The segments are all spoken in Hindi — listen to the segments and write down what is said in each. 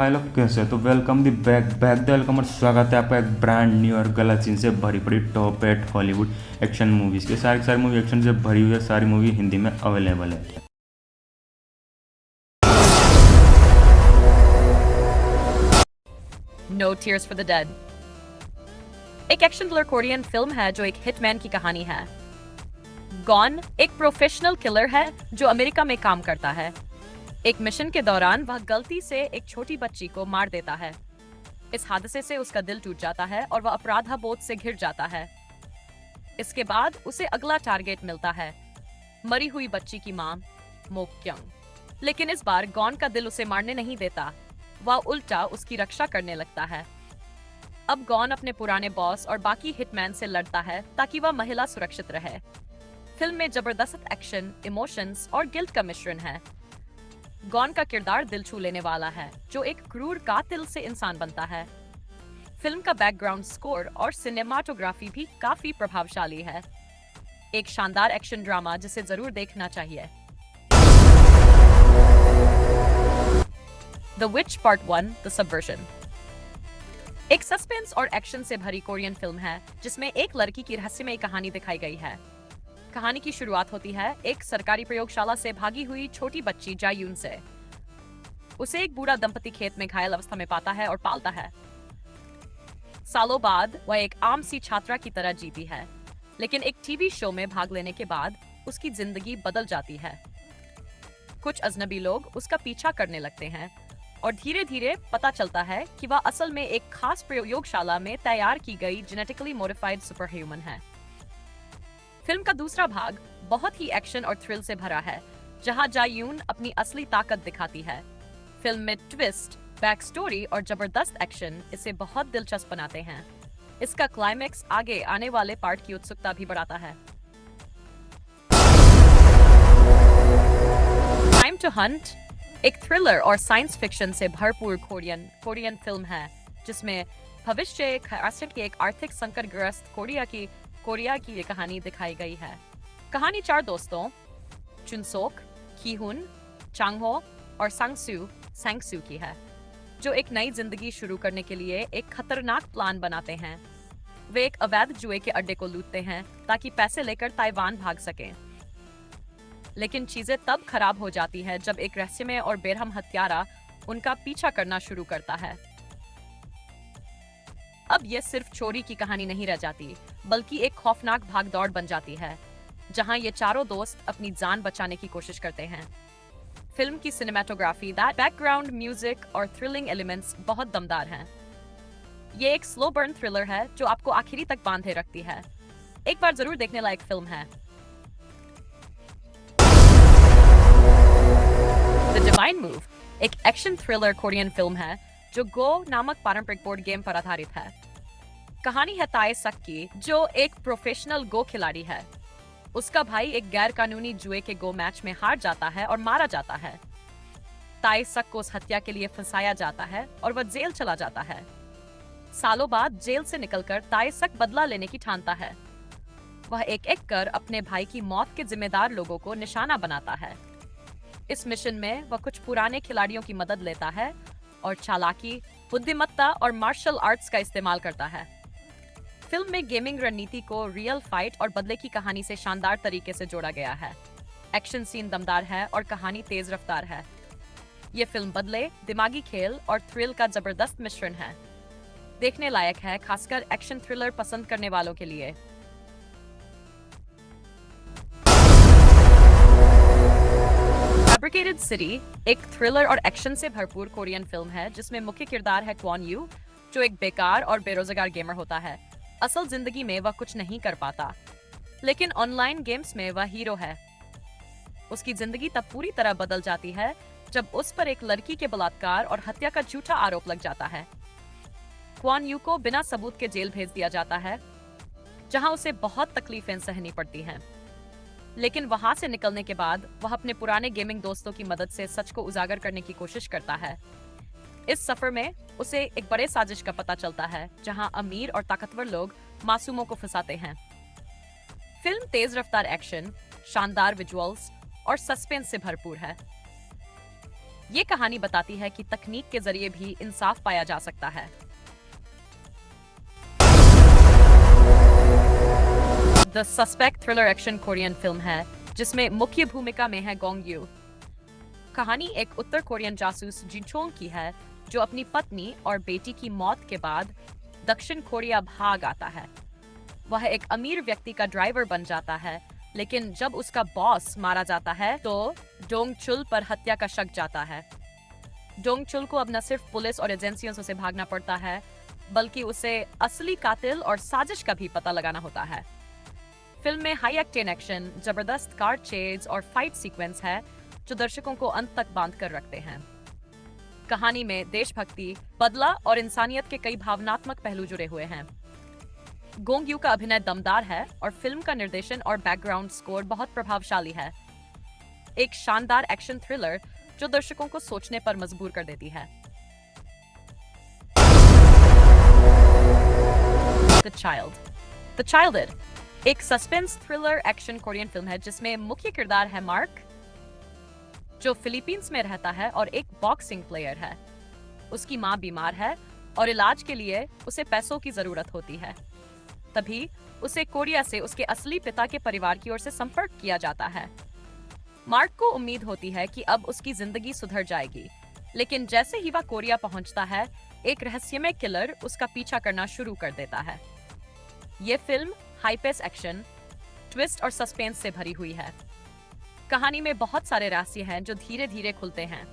हाय लोग, कैसे हो? तो welcome the back back the welcome और स्वागत है आपका एक ब्रांड न्यू और गलत सीन से भरी पड़ी top eight Hollywood action movies के। सारी की सारी मूवी एक्शन से भरी हुई है, सारी मूवी हिंदी में अवेलेबल है। No Tears for the Dead एक एक्शन थ्रिलर कोरियन फिल्म है जो एक हिटमैन की कहानी है। गॉन एक प्रोफेशनल किलर है जो अमेरिका में काम करता है। एक मिशन के दौरान वह गलती से एक छोटी बच्ची को मार देता है। इस हादसे से उसका दिल टूट जाता है और वह अपराध बोध से घिर जाता है। इसके बाद उसे अगला टारगेट मिलता है, मरी हुई बच्ची की मां मोक क्योंग। लेकिन इस बार गॉन का दिल उसे मारने नहीं देता, वह उल्टा उसकी रक्षा करने लगता है। अब गॉन अपने पुराने बॉस और बाकी हिटमैन से लड़ता है ताकि वह महिला सुरक्षित रहे। फिल्म में जबरदस्त एक्शन, इमोशंस और गिल्ट का मिश्रण है। गॉन का किरदार दिल छू लेने वाला है, जो एक क्रूर कातिल से इंसान बनता है। फिल्म का बैकग्राउंड स्कोर और सिनेमाटोग्राफी भी काफी प्रभावशाली है। एक शानदार एक्शन ड्रामा जिसे जरूर देखना चाहिए। The which part 1 the subversion एक सस्पेंस और एक्शन से भरी कोरियन फिल्म है जिसमें एक लड़की की रहस्यमयी कहानी दिखाई गई है। कहानी की शुरुआत होती है एक सरकारी प्रयोगशाला से भागी हुई छोटी बच्ची जायून से। उसे एक बूढ़ा दंपति खेत में घायल अवस्था में पाता है और पालता है। सालों बाद वह एक आम सी छात्रा की तरह जीती है, लेकिन एक टीवी शो में भाग लेने के बाद उसकी जिंदगी बदल जाती है। कुछ अजनबी लोग उसका पीछा करने लगते हैं और धीरे धीरे पता चलता है कि वह असल में एक खास प्रयोगशाला में तैयार की गई जेनेटिकली मॉडिफाइड सुपर ह्यूमन है। फिल्म का दूसरा भाग बहुत ही एक्शन और थ्रिल से भरा है, जहां जायून अपनी असली ताकत दिखाती है। फिल्म में ट्विस्ट, बैक स्टोरी और जबरदस्त एक्शन इसे बहुत दिलचस्प बनाते हैं। इसका क्लाइमेक्स आगे आने वाले पार्ट की उत्सुकता भी बढ़ाता है। टाइम टू हंट एक थ्रिलर और साइंस फिक्शन से भरपूर कोरियन फिल्म है जिसमें भविष्य के एक आर्थिक संकटग्रस्त कोरिया की कहानी दिखाई गई है। कहानी चार दोस्तों चुनसोक, कीहुन, चांगहो और सांगसू की है, जो एक नई जिंदगी शुरू करने के लिए एक खतरनाक प्लान बनाते हैं। वे एक अवैध जुए के अड्डे को लूटते हैं ताकि पैसे लेकर ताइवान भाग सकें। लेकिन चीजें तब खराब हो जाती है जब एक रहस्यमय और बेरहम हत्यारा उनका पीछा करना शुरू करता है। अब यह सिर्फ चोरी की कहानी नहीं रह जाती, बल्कि एक खौफनाक भागदौड़ बन जाती है, जहां ये चारों दोस्त अपनी जान बचाने की कोशिश करते हैं। फिल्म की सिनेमाटोग्राफी, बैकग्राउंड म्यूजिक और थ्रिलिंग एलिमेंट्स बहुत दमदार हैं। ये एक स्लो बर्न थ्रिलर है जो आपको आखिरी तक बांधे रखती है। एक बार जरूर देखने लायक फिल्म है। द डिवाइन मूव एक एक्शन थ्रिलर कोरियन फिल्म है जो गो नामक पारंपरिक बोर्ड गेम पर आधारित है। कहानी है ताए सक की, जो एक प्रोफेशनल गो खिलाड़ी है। उसका भाई एक गैर कानूनी जुए के गो मैच में हार जाता है और मारा जाता है। ताए सक को उस हत्या के लिए फंसाया जाता है और वह जेल चला जाता है। सालों बाद जेल से निकलकर ताए सक बदला लेने की ठानता है। वह एक एक कर अपने भाई की मौत के जिम्मेदार लोगों को निशाना बनाता है। इस मिशन में वह कुछ पुराने खिलाड़ियों की मदद लेता है और चालाकी, बुद्धिमत्ता और मार्शल आर्ट्स का इस्तेमाल करता है। फिल्म में गेमिंग रणनीति को रियल फाइट और बदले की कहानी से शानदार तरीके से जोड़ा गया है। एक्शन सीन दमदार है और कहानी तेज रफ्तार है। ये फिल्म बदले, दिमागी खेल और थ्रिल का जबरदस्त मिश्रण है। देखने लायक है, खासकर एक्शन थ्रिलर पसंद करने वालों के लिए। फैब्रिकेटेड सिटी एक थ्रिलर और एक्शन से भरपूर कोरियन फिल्म है जिसमें मुख्य किरदार है क्वॉन यू, जो एक बेकार और बेरोजगार गेमर होता है। असल जिंदगी में वह कुछ नहीं कर पाता, लेकिन ऑनलाइन गेम्स में वह हीरो है। उसकी जिंदगी तब पूरी तरह बदल जाती है जब उस पर एक लड़की के बलात्कार और हत्या का झूठा आरोप लग जाता है। क्वॉन यू को बिना सबूत के जेल भेज दिया जाता है, जहां उसे बहुत तकलीफें सहनी पड़ती हैं। लेकिन वहां से निकलने के बाद वह अपने पुराने गेमिंग दोस्तों की मदद से सच को उजागर करने की कोशिश करता है। इस सफर में उसे एक बड़े साजिश का पता चलता है, जहां अमीर और ताकतवर लोग मासूमों को फंसाते हैं। फिल्म तेज रफ्तार एक्शन, शानदार विजुअल्स और सस्पेंस से भरपूर है। ये कहानी बताती है कि तकनीक के जरिए भी इंसाफ पाया जा सकता है। The suspect thriller action Korean film है जिसमें मुख्य भूमिका में है गोंग यू। कहानी एक उत्तर कोरियन जासूस जिनचोंग की है जो अपनी पत्नी और बेटी की मौत के बाद दक्षिण कोरिया भाग आता है। वह एक अमीर व्यक्ति का ड्राइवर बन जाता है, लेकिन जब उसका बॉस मारा जाता है तो डोंग चुल पर हत्या का शक जाता है। डोंग चुल को अब न सिर्फ पुलिस और एजेंसियों से भागना पड़ता है, बल्कि उसे असली कातिल और साजिश का भी पता लगाना होता है। फिल्म में हाई एक्टेन एक्शन, जबरदस्त कार चेज और फाइट सीक्वेंस है जो दर्शकों को अंत तक बांध कर रखते हैं। कहानी में देशभक्ति, बदला और इंसानियत के कई भावनात्मक पहलू जुड़े हुए हैं। गोंग यू का अभिनय दमदार है और फिल्म का निर्देशन और बैकग्राउंड स्कोर बहुत प्रभावशाली है। एक शानदार एक्शन थ्रिलर जो दर्शकों को सोचने पर मजबूर कर देती है। द चाइल्ड एक suspense thriller action Korean film है जिसमें मुख्य किरदार है मार्क, जो फिलीपींस में रहता है और एक बॉक्सिंग प्लेयर है। उसकी मां बीमार है और इलाज के लिए उसे पैसों की जरूरत होती है। तभी उसे कोरिया से उसके असली पिता के परिवार की ओर से संपर्क किया जाता है। मार्क को उम्मीद होती है कि अब उसकी जिंदगी सुधर जाएगी, लेकिन जैसे ही वह कोरिया पहुंचता है, एक रहस्यमय किलर उसका पीछा करना शुरू कर देता है। ये फिल्म हाईपेस एक्शन, ट्विस्ट और सस्पेंस से भरी हुई है। कहानी में बहुत सारे रहस्य हैं जो धीरे धीरे खुलते हैं।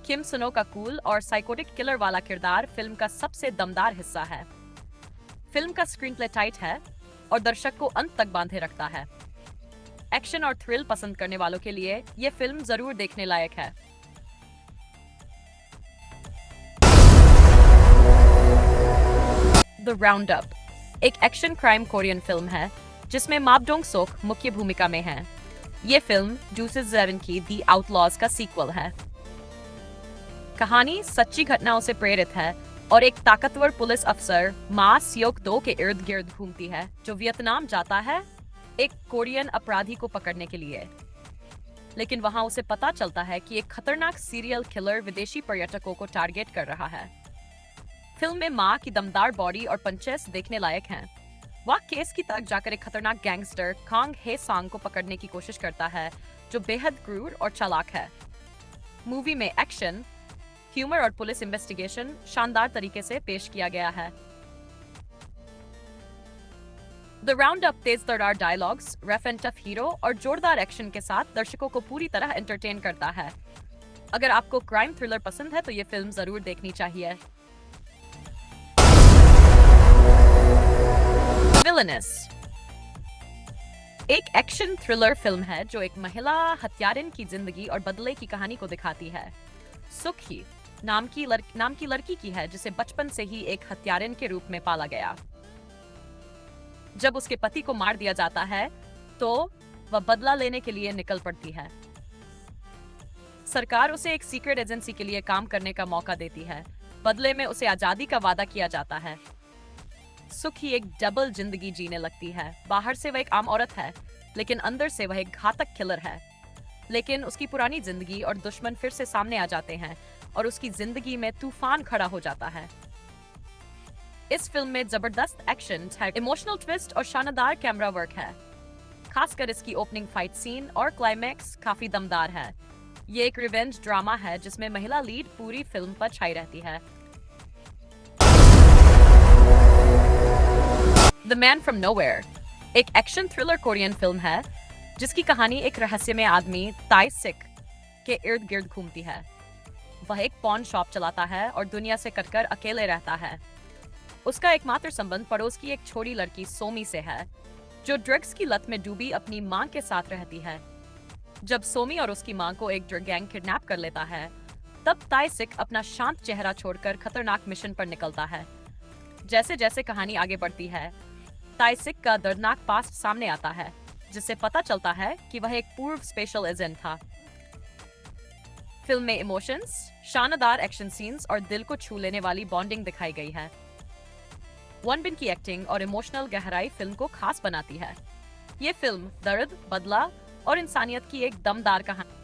किम सुनो का कूल और साइकोटिक किलर वाला किरदार फिल्म का सबसे दमदार हिस्सा है। फिल्म का स्क्रीन प्ले टाइट है और दर्शक को अंत तक बांधे रखता है। एक्शन और थ्रिल पसंद करने वालों के लिए यह फिल्म जरूर देखने लायक है। द राउंड अप एक एक्शन क्राइम कोरियन फिल्म है जिसमें माप डोंग सोक मुख्य भूमिका में है। ये फिल्म डूसेस 7 की दी आउटलॉज का सीक्वल है। कहानी सच्ची घटनाओं से प्रेरित है और एक ताकतवर पुलिस अफसर मा सियोक दो के इर्द गिर्द घूमती है, जो वियतनाम जाता है एक कोरियन अपराधी को पकड़ने के लिए। लेकिन वहां उसे पता चलता है कि एक खतरनाक सीरियल किलर विदेशी पर्यटकों को टारगेट कर रहा है। फिल्म में माँ की दमदार बॉडी और पंचेस देखने लायक हैं। वह केस की तक जाकर एक खतरनाक गैंगस्टर कांग हे सांग को पकड़ने की कोशिश करता है, जो बेहद क्रूर और चालाक है। मूवी में एक्शन, ह्यूमर और पुलिस इन्वेस्टिगेशन शानदार तरीके से पेश किया गया है। द राउंड अप तेज तर्रार dialogues, rough and tough hero और जोरदार एक्शन के साथ दर्शकों को पूरी तरह एंटरटेन करता है। अगर आपको क्राइम थ्रिलर पसंद है तो ये फिल्म जरूर देखनी चाहिए। विलनस एक एक्शन थ्रिलर फिल्म है जो एक महिला हत्यारिन की जिंदगी और बदले की कहानी को दिखाती है। सुखी नाम की लड़की की है जिसे बचपन से ही एक हत्यारिन के रूप में पाला गया। जब उसके पति को मार दिया जाता है तो वह बदला लेने के लिए निकल पड़ती है। सरकार उसे एक सीक्रेट एजेंसी के लिए काम करने का मौका देती है। बदले में उसे आजादी का वादा किया जाता है। सुखी एक डबल जिंदगी जीने लगती है। बाहर से वह एक आम औरत है, लेकिन अंदर से वह एक घातक किलर है। लेकिन उसकी पुरानी जिंदगी और दुश्मन फिर से सामने आ जाते हैं और उसकी जिंदगी में तूफान खड़ा हो जाता है। इस फिल्म में जबरदस्त एक्शन, इमोशनल ट्विस्ट और शानदार कैमरा वर्क है। खासकर इसकी ओपनिंग फाइट सीन और क्लाइमैक्स काफी दमदार है। ये एक रिवेंज ड्रामा है जिसमें महिला लीड पूरी फिल्म पर छाई रहती है। द मैन फ्रॉम नोवेयर एक एक्शन थ्रिलर कोरियन फिल्म है जिसकी कहानी एक रहस्यमय आदमी ताई सिक के इर्द गिर्द घूमती है। वह एक पॉन शॉप चलाता है और दुनिया से कटकर अकेले रहता है। उसका एकमात्र संबंध पड़ोस की एक छोटी लड़की सोमी से है, जो ड्रग्स की लत में डूबी अपनी मां के साथ रहती है। जब सोमी और उसकी मां को एक ड्रग गैंग किडनैप कर लेता है, तब ताई सिक अपना शांत चेहरा छोड़कर खतरनाक मिशन पर निकलता है। जैसे जैसे कहानी आगे बढ़ती है, ताई सिक का दर्दनाक पास्ट सामने आता है, जिससे पता चलता है कि वह एक पूर्व स्पेशल एजेंट था। फिल्म में इमोशंस, शानदार एक्शन सीन्स और दिल को छू लेने वाली बॉन्डिंग दिखाई गई है। वन बिन की एक्टिंग और इमोशनल गहराई फिल्म को खास बनाती है। ये फिल्म दर्द, बदला और इंसानियत की एक दमदार कहानी